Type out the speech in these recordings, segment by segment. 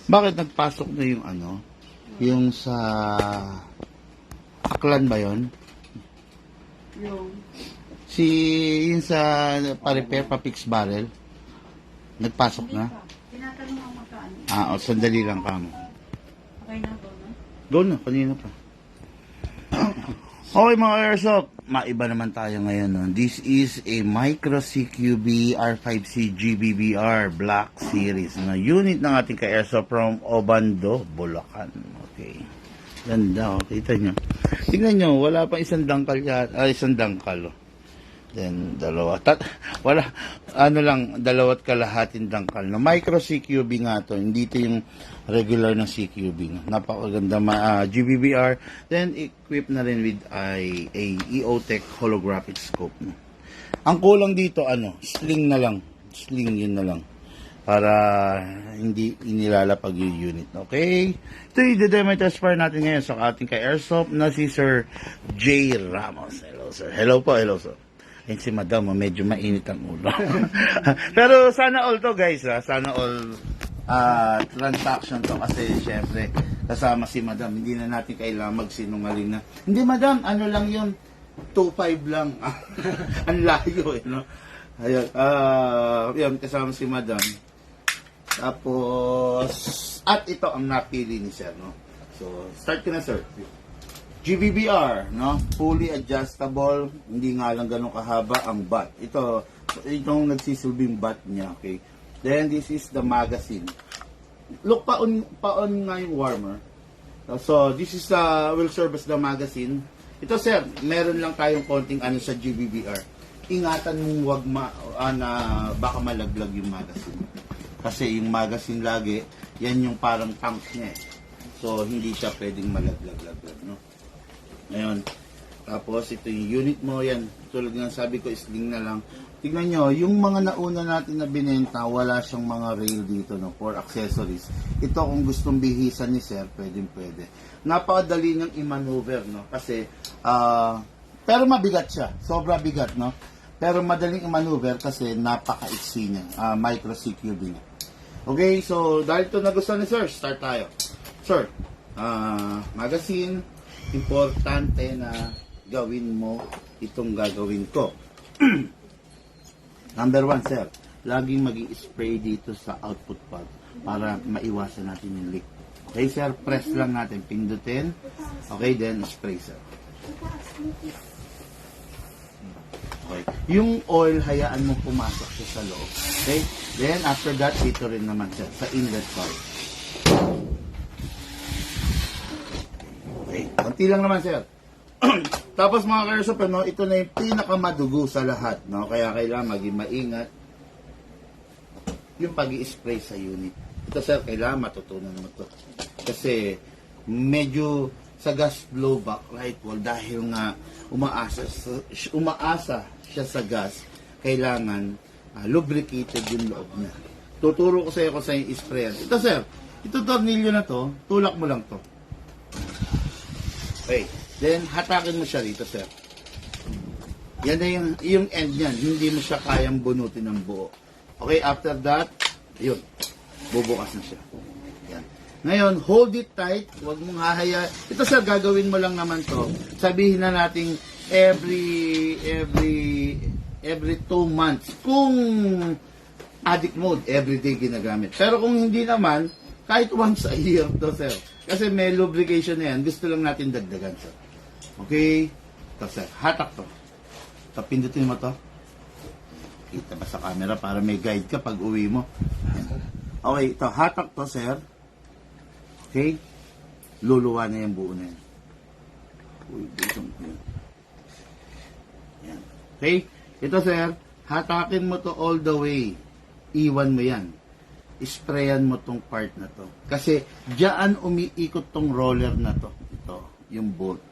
Bakit nagpasok na yung ano? Yung sa Aklan ba yun? Yung Yung sa pa-repair, pa-fix barrel? Nagpasok na? tinatanong ako magkaan. O, sandali lang kamo. Okay na ba, no? Doon na, kanina pa. Okay mga airsoft, maiba naman tayo ngayon. No? This is a Micro CQB R5C GBBR Black Series na unit ng ating ka-airsoft from Obando, Bulacan. Okay. Ganda, kita nyo. Tingnan nyo, wala pang isang dangkal yan. Isang dangkal. Then, wala, dalawat kalahating dangkal. No? Micro CQB nga to. Hindi ito yung regular na CQB. No? Napakaganda GBBR. Then, equipped na rin with a EOTech holographic scope. No? Ang kulang dito, sling na lang. Sling yun na lang. Para hindi inilalapag yung unit. Okay? Ito yung demo test fire natin ngayon sa ating ka-airsoft na si Sir J. Ramos. Hello, sir. Hello po, hello, sir. Yan si Madam, medyo mainit ang ulo. Pero sana all to guys, sana all transaction to kasi syempre kasama si Madam. Hindi na natin kailangan magsinungaling na. Hindi Madam, ano lang yun? 2.5 lang. Ang layo no? Ayun, yan kasama si Madam. Tapos, at ito ang napili ni Sir, no? So, start ko na Sir. GBBR, no? Fully adjustable, hindi nga lang ganun kahaba ang butt. Itong nagsisilbing butt niya, okay? Then, this is the magazine. Look, paon nga yung warmer. So, this is will serve as the magazine. Ito, sir, meron lang tayong konting sa GBBR. Ingatan mong wag na baka malaglag yung magazine. Kasi yung magazine lagi, yan yung parang tank niya eh. So, hindi siya pwedeng malaglag-laglag, no? Ngayon, tapos ito yung unit mo, yan. Tulad nga sabi ko, sling na lang. Tignan nyo, yung mga nauna natin na binenta, wala siyang mga rail dito, no? For accessories. Ito kung gustong bihisan ni Sir, pwede. Napakadali niyang i-maneuver, no? Kasi, pero mabigat siya. Sobra bigat, no? Pero madaling i-maneuver kasi napaka-iksi niya. Micro CQB niya. Okay, so dahil ito nagustuhan ni Sir, start tayo. Sir, magazine, importante na gawin mo itong gagawin ko. Number 1, Sir, laging mag-i-spray dito sa output pad para maiwasan natin yung leak. Okay, Sir, press lang natin, pindutin. Okay, then spray, Sir. Okay. Yung oil, hayaan mo pumasok siya sa loob. Okay? Then, after that, dito rin naman siya, sa inlet part. Okay. Kunti lang naman, sir. Tapos, mga ka-airsoft, no, ito na yung pinakamadugo sa lahat. No? Kaya kailangan maging maingat yung pag-i-spray sa unit. Ito, sir, kailangan matutunan mo ito. Kasi, medyo sa gas blowback right wall dahil nga umaasa siya sa gas, kailangan lubricated yung loob niya. Tuturo ko sa iyo kung saan yung sprayan. Ito sir, ito tornilyo na to, tulak mo lang to. Okay, then hatakin mo siya rito sir. Yan na yung end niyan, hindi mo siya kayang bunutin ng buo. Okay, after that, yun, bubukas na siya. Yan. Ngayon, hold it tight, huwag mong hahaya. Ito sir, gagawin mo lang naman to. Sabihin na natin every 2 months. Kung addict mode, everyday ginagamit. Pero kung hindi naman, kahit once a year to sir. Kasi may lubrication na yan, gusto lang natin dagdagan sir. Okay? Ito sir, hatak to. So, pindutin mo to. Kita ba sa camera para may guide ka pag uwi mo. Okay, ito, hatak to sir. Okay? Luluwa na yung buo na yan. Uy, dito mo yan. Yan. Okay? Ito sir, hatakin mo to all the way. Iwan mo yan. Sprayan mo tong part na to. Kasi diyan umiikot tong roller na to. Ito, yung bolt.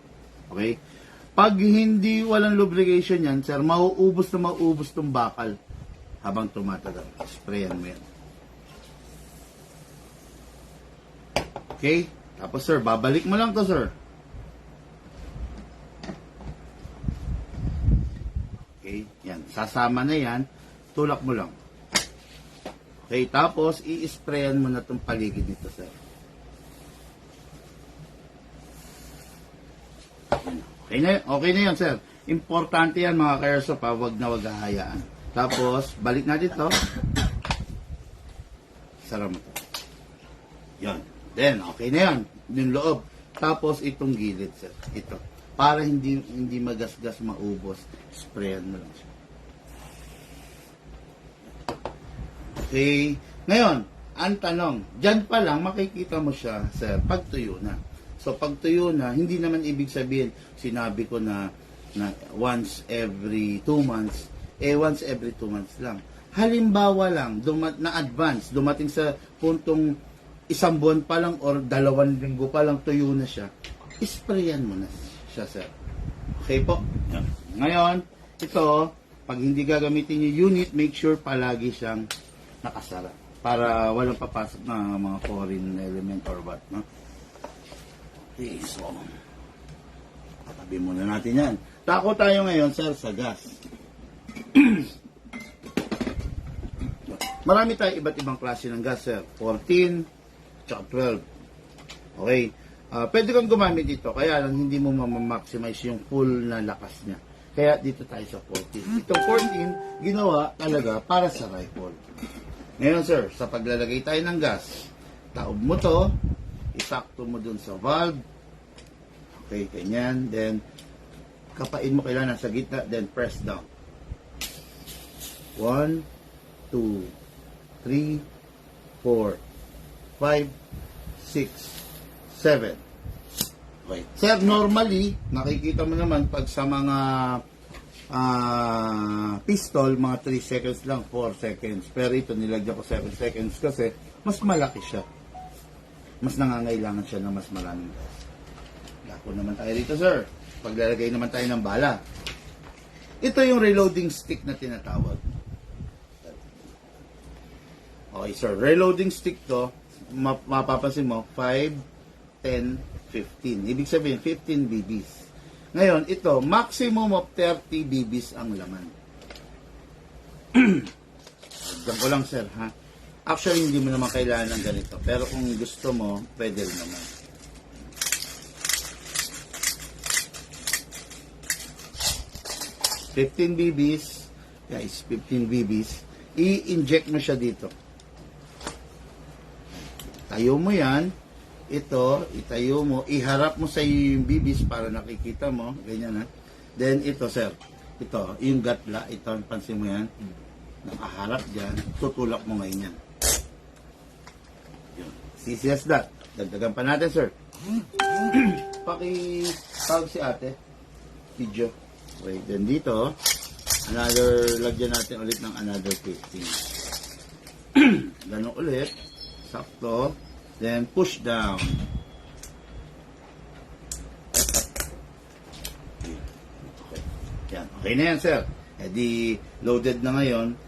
Okay? Pag hindi walang lubrication yan, sir, mauubos tong bakal. habang tumatagal. Sprayan mo yan. Okay? Tapos sir, babalik mo lang to sir. Okay? Yan. Sasama na yan. Tulak mo lang. Okay? Tapos, i-sprayan mo na itong paligid nito sir. Okay na yan sir. Importante yan mga ka-airsoft ha. Wag na wag hahayaan. Tapos, balik natin to. Sara mo to. Yan. Then, okay na yan. Yung loob. Tapos, itong gilid, sir. Ito. Para hindi magasgas, maubos. Sprayan mo lang siya. Okay. Ngayon, ang tanong. Diyan pa lang, makikita mo siya, sir, pag tuyo na. So, pag tuyo na, hindi naman ibig sabihin, sinabi ko na once every 2 months, once every 2 months lang. Halimbawa lang, na-advance, dumating sa puntong 1 buwan pa lang or 2 linggo pa lang tuyo na siya, isprayan mo na siya, sir. Okay po? Ngayon, ito, pag hindi gagamitin yung unit, make sure palagi siyang nakasara para walang papasok na mga foreign element or what, no? Okay, so, patabi muna natin yan. Tako tayo ngayon, sir, sa gas. Marami tayo iba't ibang klase ng gas, sir. 14, tsaka 12. Okay. Pwede kang gumamit dito, kaya lang hindi mo ma-maximize yung full na lakas niya. Kaya dito tayo sa 14. Itong 14, ginawa talaga para sa rifle. Ngayon, sir, sa paglalagay tayo ng gas, taob mo to, isakto mo dun sa valve. Okay, ganyan. Then, kapain mo kailangan sa gitna, then press down. 1, 2, 3, 4, 5, 6, 7. Okay. Sir, normally, nakikita mo naman pag sa mga pistol, mga 3 seconds lang, 4 seconds. Pero ito, nilagyan ko 7 seconds kasi mas malaki siya. Mas nangangailangan siya ng mas maraming gas. Lako naman tayo dito, sir. Paglalagay naman tayo ng bala. Ito yung reloading stick na tinatawag. Okay, sir. Reloading stick to, mapapansin mo, 5, 10, 15. Ibig sabihin, 15 BBs. Ngayon, ito, maximum of 30 BBs ang laman. Diyan ko lang, sir, ha? Actually, hindi mo naman kailangan ng ganito. Pero kung gusto mo, pwede rin naman. $15 BBs, guys, 15 BBs, i-inject mo siya dito. Tayo mo yan, ito, itayo mo, iharap mo sa yung BBs para nakikita mo, ganyan ha. Then ito, sir, ito, yung gatla, ito, pansin mo yan, nakaharap dyan, tutulak mo ngayon yan. Easy as that. Dagdagan pa natin, sir. Paki-tawag si ate. Video. Wait, then dito, lagyan natin ulit ng another 15. Ganun ulit. Sakto. Then, push down. Okay. Yan. Okay na yan, sir. E di, loaded na ngayon,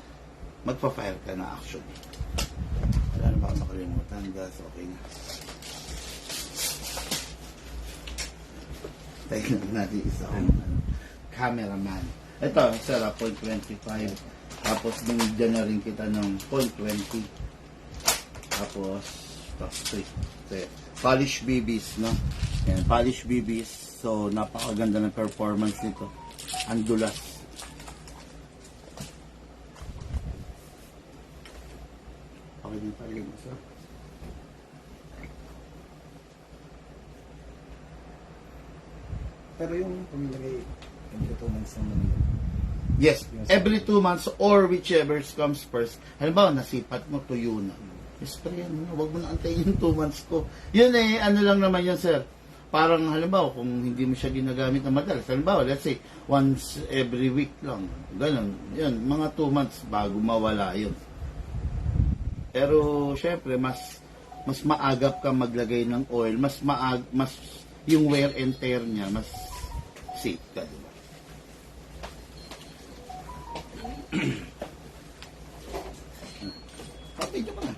magpa-fire ka na actually. Wala na baka makalimutan. Gas, okay na. Tayo lang natin isa akong cameraman. Ito, sir, 0.25. Tapos, binigyan na rin kita ng 0.20. Tapos, polish BBs, no? Yan, polish BBs. So, napakaganda ng performance nito. Ang dulas. Okay din paligid mo, sir. Pero yung pumilagay every 2 months naman yun. Yes, every 2 months or whichever comes first. Halimbawa, nasipat mo, tuyo na. Sprayan mo, huwag mo na antayin yung 2 months ko. Yun eh, ano lang naman yun, sir. Parang halimbawa, kung hindi mo siya ginagamit na madalas, halimbawa, let's say, once every week lang. Ganun. Yun, mga 2 months bago mawala yun. Pero, syempre, mas maagap ka maglagay ng oil, mas yung wear and tear niya, mas safe ka, diba? Video ko na.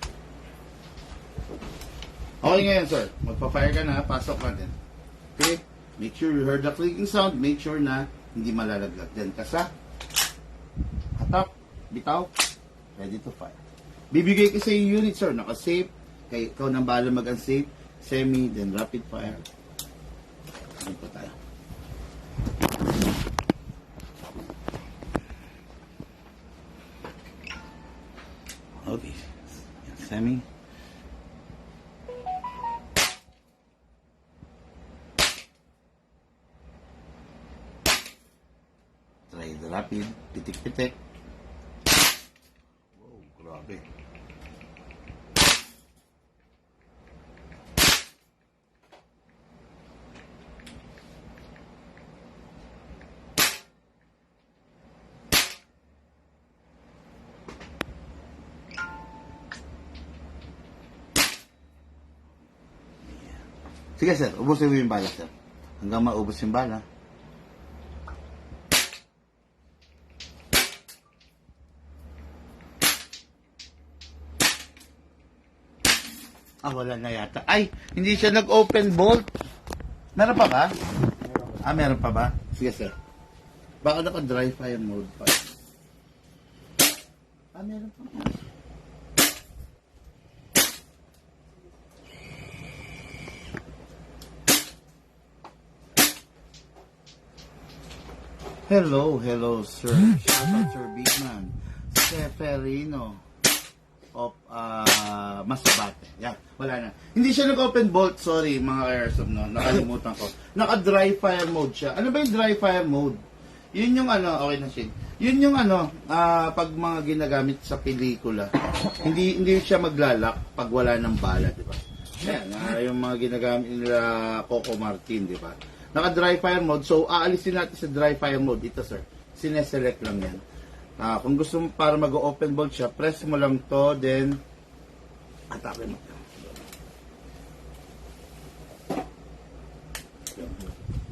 Okay ngayon, sir. Magpa-fire ka na. Pasok natin. Okay? Make sure you heard the clicking sound. Make sure na hindi malalaglag. Then kasa. Hatak. Bitaw. Ready to fire. Bibigay ko sa yung unit, sir. Naka-safe. Kaya ikaw nang bahala mag-unsafe. Semi, then rapid fire. Ano pa tayo? Okay. Semi. Try the rapid. Pitik-pitik. Wow, grabe. Sige sir, ubusin mo yung bala sir. Hanggang maubos yung bala. Wala na yata. Ay, hindi siya nag-open bolt. Meron pa ba? Meron pa ba? Sige sir. Baka naka-dry fire mode pa. Meron pa ba? Hello, sir. Shout out, Sir Bigman. Seferino of Masabate. Yan, wala na. Hindi siya nag-open bolt, sorry mga ka-airsoft, no? Nakalimutan ko. Naka-dry fire mode siya. Ano ba yung dry fire mode? Yun yung okay na shade. Yun yung pag mga ginagamit sa pelikula, hindi siya maglalak pag wala ng bala, di ba? Yan, yung mga ginagamit nila Coco Martin, di ba? Naka-dry fire mode. So, aalisin natin sa dry fire mode. Ito, sir. Sineselect lang yan. Kung gusto mo para mag-open bolt siya, press mo lang to, then atake mo.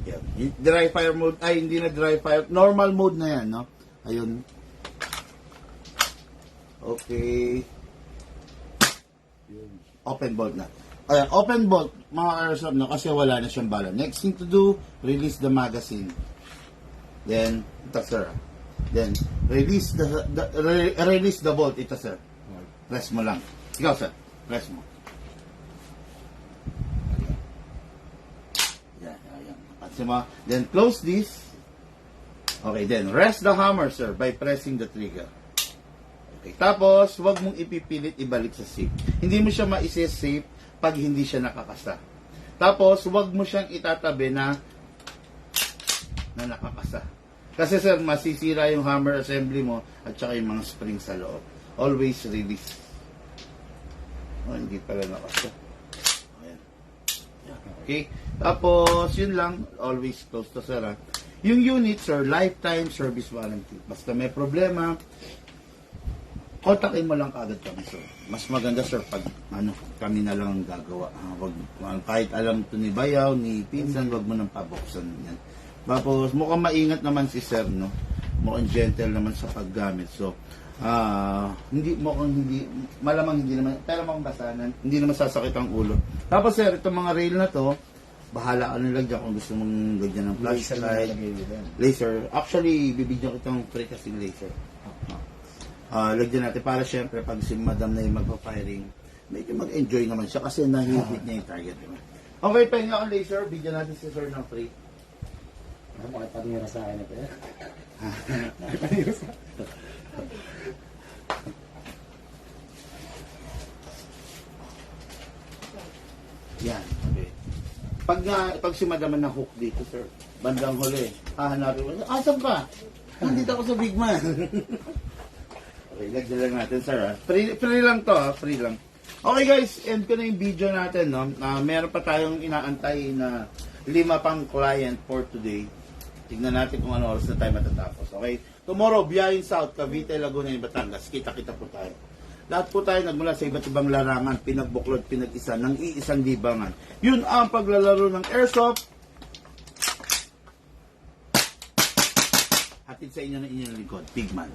Yan. Dry fire mode, hindi na dry fire. Normal mode na yan, no? Ayun. Okay. Open bolt na. Open bolt, mga airsoft, no, kasi wala na siyang bala. Next thing to do, release the magazine. Then, ito sir. Then, release the bolt. Ito sir. Press mo lang. Ikaw sir, press mo. Yan. Pansin mo. Then, close this. Okay, then, rest the hammer sir by pressing the trigger. Okay, tapos, wag mong ipipilit ibalik sa safe. Hindi mo siya ma-safe pag hindi siya nakakasa. Tapos, huwag mo siyang itatabi na nakakasa. Kasi sir, masisira yung hammer assembly mo at saka yung mga spring sa loob. Always release. Hindi pala nakasa. Ayan. Okay? Tapos, yun lang. Always close to sir. Yung unit, sir, lifetime service warranty. Basta may problema, kontakin mo lang kaagad kami, sir. Mas maganda, sir, pag kami na lang ang gagawa. Kahit alam to ni Bayaw, ni Pinsan, wag mo nang pabuksan yan. Tapos, mukhang maingat naman si sir, no? Mukhang gentle naman sa paggamit. So, malamang hindi naman, pero basanan, hindi naman sasakit ang ulo. Tapos, sir, itong mga rail na to, bahala ka nilagyan kung gusto mong lagyan ng flashlight. Laser. Actually, bibigyan kitang free kasing laser. Lagyan natin para syempre pag si madam na yung magpa-firing, medyo mag-enjoy naman siya kasi nahihit niya yung target. Diba? Okay, pahinga ang laser. Bigyan natin si sir ng free. Makipanira sa akin ito. Yan. Okay. Pag si madam na hook dito, sir, bandang huli, hahanapin mo, asan ka? Nandito ako sa Big Man. Okay, lagyan lang natin, sir. Free lang to, free lang. Okay guys, end ko na yung video natin, no? Meron pa tayong inaantay na 5 pang client for today. Tignan natin kung ano oras na tayo matatapos. Okay? Tomorrow, Biyahin South, Cavite, Laguna, Batangas. Kita-kita po tayo. Lahat po tayo nagmula sa iba't ibang larangan, pinagbuklod, pinag-isa, ng iisang libangan. Yun ang paglalaro ng airsoft. Hatid sa inyo ng inyong lingkod, Pigman.